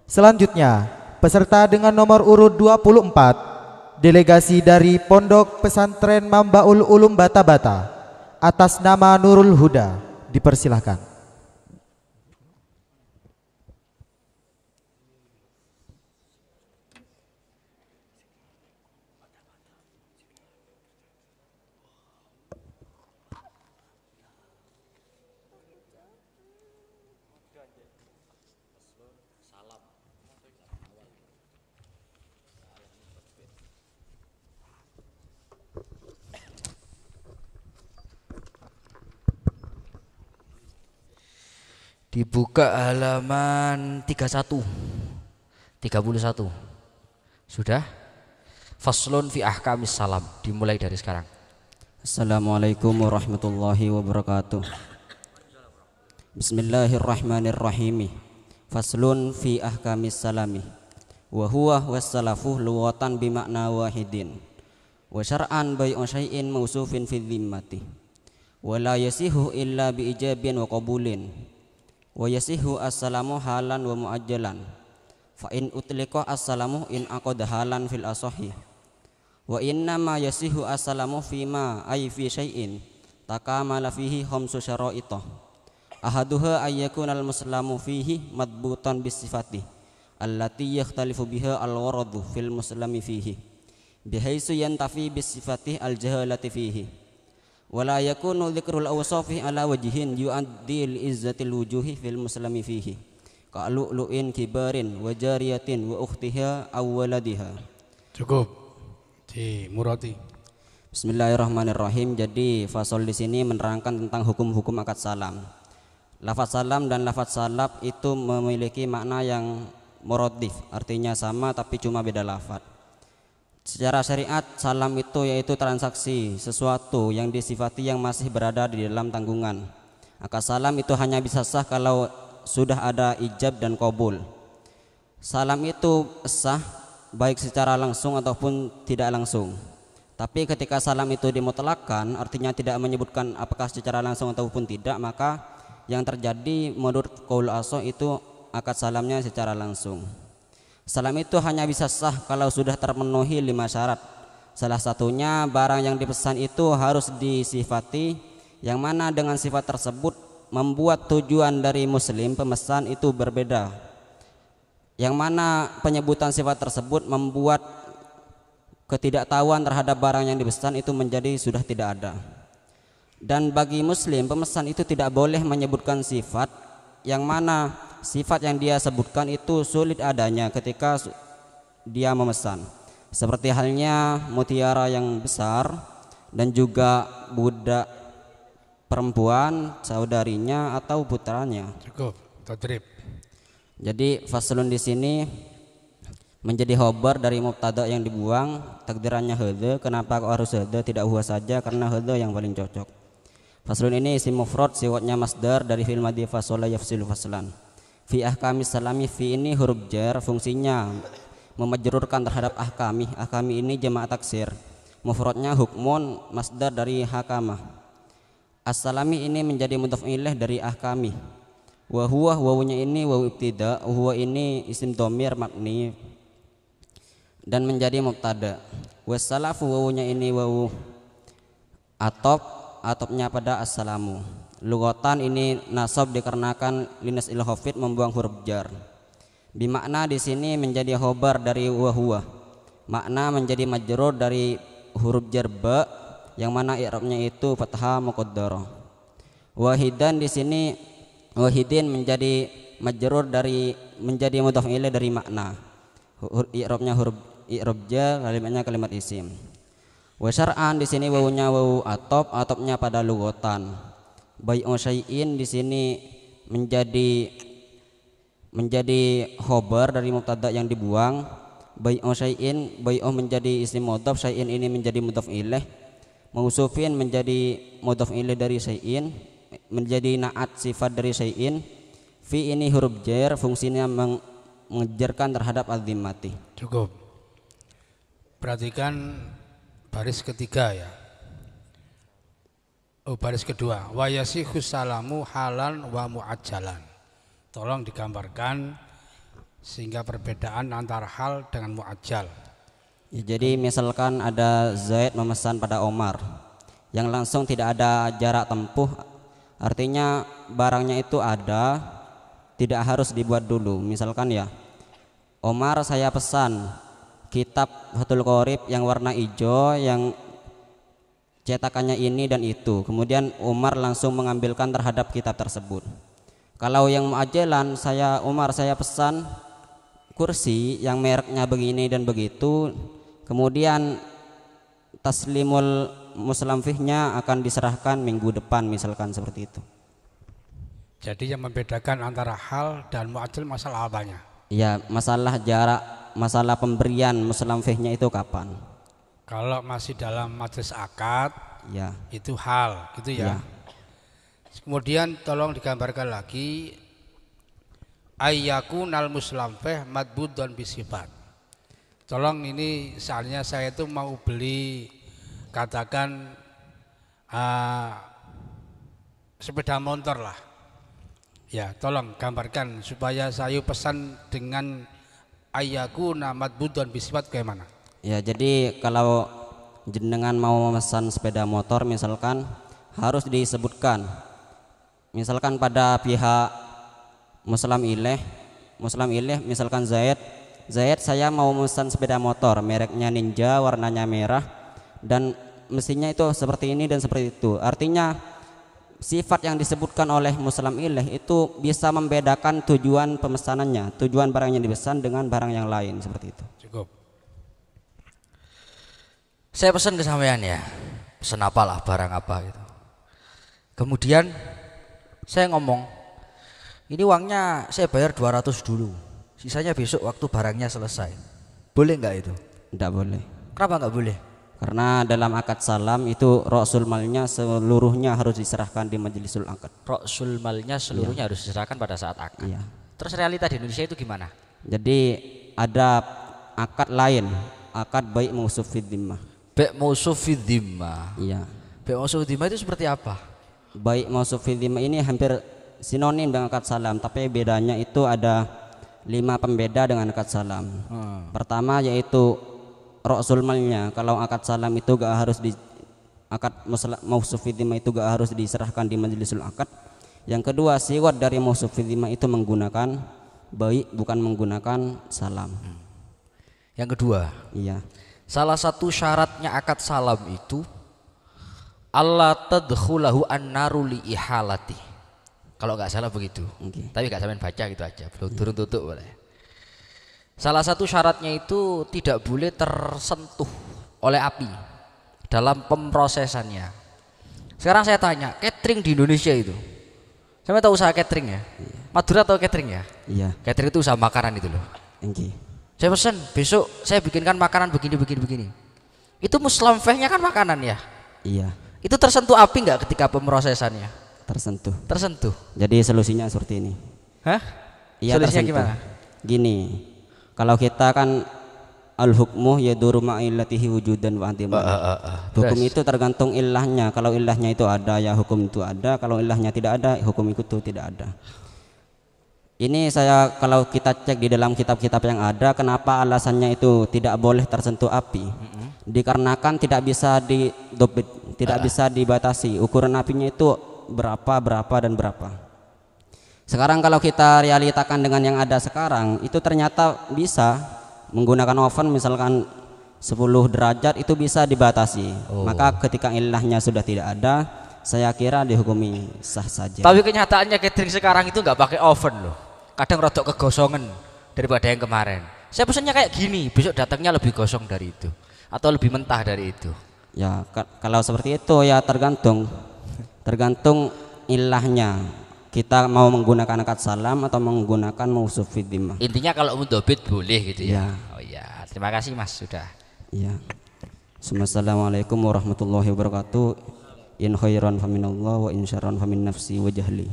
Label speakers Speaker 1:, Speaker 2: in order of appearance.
Speaker 1: Selanjutnya, peserta dengan nomor urut 24, delegasi dari Pondok Pesantren Mambaul Ulum Bata-Bata, atas nama Nurul Huda, dipersilahkan.
Speaker 2: Dibuka halaman 31. Sudah? Faslun fi ahkamis salam. Dimulai dari sekarang.
Speaker 3: Assalamualaikum warahmatullahi wabarakatuh. Bismillahirrahmanirrahim. Faslun fi ahkamis salami. Wa huwa wassalafu lughatan bimakna wahidin. Wa syar'an bai'u syai'in mausufin fi dhimmati. Wa la yasihu illa bi ijabin wa qabulin. Wa yasihu assalamu halan wa muajjalan. Fa in utliqa assalamu in aqad halan fil asahi. Wa inna ma yasihu assalamu fima ay fi syai'in takamala fihi khamsu syara'itah. Ahaduha ayyakuna al-muslamu fihi madbutan bis sifati allati yakhtalifu biha al-gharadu fil muslimi fihi bihaitsu yantafi bis sifati al-jahalati fihi. Wala yakunu dzikrul awsafi ala wajhin yu'addi li izzatil wujuhi fil muslimi fihi ka lu'lu'in kibarin wa jariyatin wa ukhtiha aw waladiha.
Speaker 4: Cukup di Murati.
Speaker 3: Bismillahirrahmanirrahim. Jadi fasal di sini menerangkan tentang hukum-hukum akad salam. Lafaz salam dan lafaz salab itu memiliki makna yang muradif, artinya sama tapi cuma beda lafaz. Secara syariat, salam itu yaitu transaksi sesuatu yang disifati yang masih berada di dalam tanggungan. Akad salam itu hanya bisa sah kalau sudah ada ijab dan qabul. Salam itu sah baik secara langsung ataupun tidak langsung. Tapi ketika salam itu dimutlakkan, artinya tidak menyebutkan apakah secara langsung ataupun tidak, maka yang terjadi menurut qaul ashah itu akad salamnya secara langsung. Salam itu hanya bisa sah kalau sudah terpenuhi 5 syarat. Salah satunya barang yang dipesan itu harus disifati yang mana dengan sifat tersebut membuat tujuan dari muslim pemesan itu berbeda. Yang mana penyebutan sifat tersebut membuat ketidaktahuan terhadap barang yang dipesan itu menjadi sudah tidak ada. Dan bagi muslim pemesan itu tidak boleh menyebutkan sifat yang mana sifat yang dia sebutkan itu sulit adanya ketika dia memesan, seperti halnya mutiara yang besar dan juga budak perempuan saudarinya atau putranya.
Speaker 4: Cukup, tadrib.
Speaker 3: Jadi faslun di sini menjadi khobar dari mubtada yang dibuang, takdirannya hadza. Kenapa kok harus hadza, tidak huwa saja? Karena hadza yang paling cocok. Faslun ini isim mufrad, sifatnya masdar dari fi'il madhi fasala yafsilu faslan. Fi ahkamis salami, fi ini huruf jar, fungsinya memajrurkan terhadap ahkami. Ahkami ini jama' taksir, mufradnya hukmun, masdar dari hakamah. As-salami ini menjadi mudhaf ilaih dari ahkami. Wa huwa, wawunya ini wawu ibtida, huwa ini isim dhamir mabni dan menjadi mubtada. Wassalafu, wawunya ini wawu atop, atopnya pada assalamu. Lughatan ini nasab dikarenakan linas il khafid membuang huruf jar. Bimakna di sini menjadi khobar dari wa huwa. Makna menjadi majrur dari huruf jar ba yang mana i'rabnya itu fathah muqaddarah. Wahidan di sini wahidin menjadi majrur dari menjadi mudhaf ilaih dari makna. I'rabnya huruf i'rab jar, kalimatnya kalimat isim. Wa syar'an di sini wawunya wawu atop, atopnya pada lughatan. Bai'u syai'in di sini menjadi khobar dari mubtada yang dibuang. Bai'u syai'in, bai'u menjadi isim mudhaf, syai'in ini menjadi mudhaf ilaih. Mausufin menjadi mudhaf ilaih dari syai'in, menjadi na'at sifat dari syai'in. Fi ini huruf jar, fungsinya mengejarkan terhadap al-dhimmati.
Speaker 4: Cukup. Perhatikan baris ketiga ya. Baris kedua, wa yasihu salamu halan wa muajjalan. Tolong digambarkan Sehingga perbedaan antara hal dengan muajjal.
Speaker 3: Ya, jadi misalkan ada Zaid memesan pada Omar yang langsung tidak ada jarak tempuh, artinya barangnya itu ada, tidak harus dibuat dulu. Misalkan ya, Omar saya pesan kitab Fathul Qorib yang warna hijau yang cetakannya ini dan itu, kemudian Umar langsung mengambilkan terhadap kitab tersebut. Kalau yang muajjalan, Umar saya pesan kursi yang mereknya begini dan begitu, kemudian taslimul muslamfihnya akan diserahkan minggu depan, misalkan seperti itu.
Speaker 4: Jadi yang membedakan antara hal dan muajjal masalah apanya?
Speaker 3: Ya, masalah jarak, masalah pemberian muslamfihnya itu kapan.
Speaker 4: Kalau masih dalam majelis akad,
Speaker 3: Ya,
Speaker 4: itu hal, gitu ya.
Speaker 3: Ya.
Speaker 4: Kemudian tolong digambarkan lagi ayyakunal muslamfih madbudun bisifat. Tolong ini soalnya saya itu mau beli katakan sepeda motor lah. Ya, tolong gambarkan supaya saya pesan dengan ayyakuna madbudun bisifat bagaimana?
Speaker 3: ya, jadi kalau jenengan mau memesan sepeda motor misalkan harus disebutkan, misalkan pada pihak Muslam ileh misalkan Zaid saya mau memesan sepeda motor mereknya Ninja, warnanya merah dan mesinnya itu seperti ini dan seperti itu. Artinya sifat yang disebutkan oleh Muslam ileh itu bisa membedakan tujuan pemesanannya, tujuan barang yang dipesan dengan barang yang lain, seperti itu.
Speaker 4: Cukup.
Speaker 2: Saya pesan ke sampean ya, pesan apalah barang apa gitu. Kemudian saya ngomong, ini uangnya saya bayar 200 dulu, sisanya besok waktu barangnya selesai. Boleh nggak itu?
Speaker 3: Tidak boleh.
Speaker 2: Kenapa nggak boleh?
Speaker 3: Karena dalam akad salam itu ra'sul malnya seluruhnya harus diserahkan di majlisul akad.
Speaker 2: Ra'sul malnya seluruhnya harus diserahkan pada saat akad.
Speaker 3: Iya.
Speaker 2: Terus realita di Indonesia itu gimana?
Speaker 3: Jadi ada akad lain, akad baik mausuf fid dhimmah.
Speaker 2: Baik mausuf fid dhimmah.
Speaker 3: Iya.
Speaker 2: Baik mausuf fid dhimmah itu seperti apa?
Speaker 3: Baik mausuf fid dhimmah ini hampir sinonim dengan akad salam, tapi bedanya itu ada 5 pembeda dengan akad salam. Pertama yaitu ra'sul malnya. Kalau akad salam itu gak harus di akad mausuf fid dhimmah itu gak harus diserahkan di majlisul akad. Yang kedua, siwat dari mausuf fid dhimmah itu menggunakan baik, bukan menggunakan salam.
Speaker 2: Yang kedua,
Speaker 3: Iya.
Speaker 2: salah satu syaratnya akad salam itu Allah tadkhulahu an-naru li ihalati. Kalau nggak salah begitu.
Speaker 3: Okay.
Speaker 2: Tapi nggak sampean baca gitu aja. Belum turun tutup boleh. Salah satu syaratnya itu tidak boleh tersentuh oleh api dalam pemrosesannya. Sekarang saya tanya, catering di Indonesia itu, saya tahu usaha catering ya. Madura tahu catering ya?
Speaker 3: Iya.
Speaker 2: Catering itu usaha makanan itu loh.
Speaker 3: Okay.
Speaker 2: Saya pesan besok saya bikinkan makanan begini. Itu muslamfehnya kan makanan ya.
Speaker 3: Iya.
Speaker 2: Itu tersentuh api nggak ketika pemrosesannya?
Speaker 3: Tersentuh.
Speaker 2: Tersentuh.
Speaker 3: Jadi solusinya seperti ini.
Speaker 2: Hah?
Speaker 3: Iya,
Speaker 2: Solusinya
Speaker 3: tersentuh.
Speaker 2: gimana?
Speaker 3: Gini, kalau kita kan al-hukmu yaduru ma'illatihi wujudan wa antiman. Hukum itu tergantung ilahnya. Kalau ilahnya itu ada, ya hukum itu ada. Kalau ilahnya tidak ada, hukum itu tidak ada. Ini saya kalau kita cek di dalam kitab-kitab yang ada, kenapa alasannya itu tidak boleh tersentuh api? Dikarenakan tidak bisa tidak bisa dibatasi. Ukuran apinya itu berapa dan berapa. Sekarang kalau kita realitakan dengan yang ada sekarang, itu ternyata bisa menggunakan oven misalkan 10 derajat itu bisa dibatasi. Maka ketika ilahnya sudah tidak ada, saya kira dihukumi sah saja.
Speaker 2: Tapi kenyataannya catering sekarang itu nggak pakai oven loh. Kadang rodok kegosongan daripada yang kemarin. Saya pesannya kayak gini, besok datangnya lebih gosong dari itu atau lebih mentah dari itu.
Speaker 3: Ya, kalau seperti itu ya tergantung ilahnya. Kita mau menggunakan akad salam atau menggunakan mausuf fid dhimmah.
Speaker 2: Intinya kalau mundobit boleh gitu ya.
Speaker 3: Ya.
Speaker 2: Oh iya, terima kasih Mas sudah.
Speaker 3: Ya. Assalamualaikum warahmatullahi wabarakatuh. In khairan faminallah wa in syarran famin nafsi wa jahli.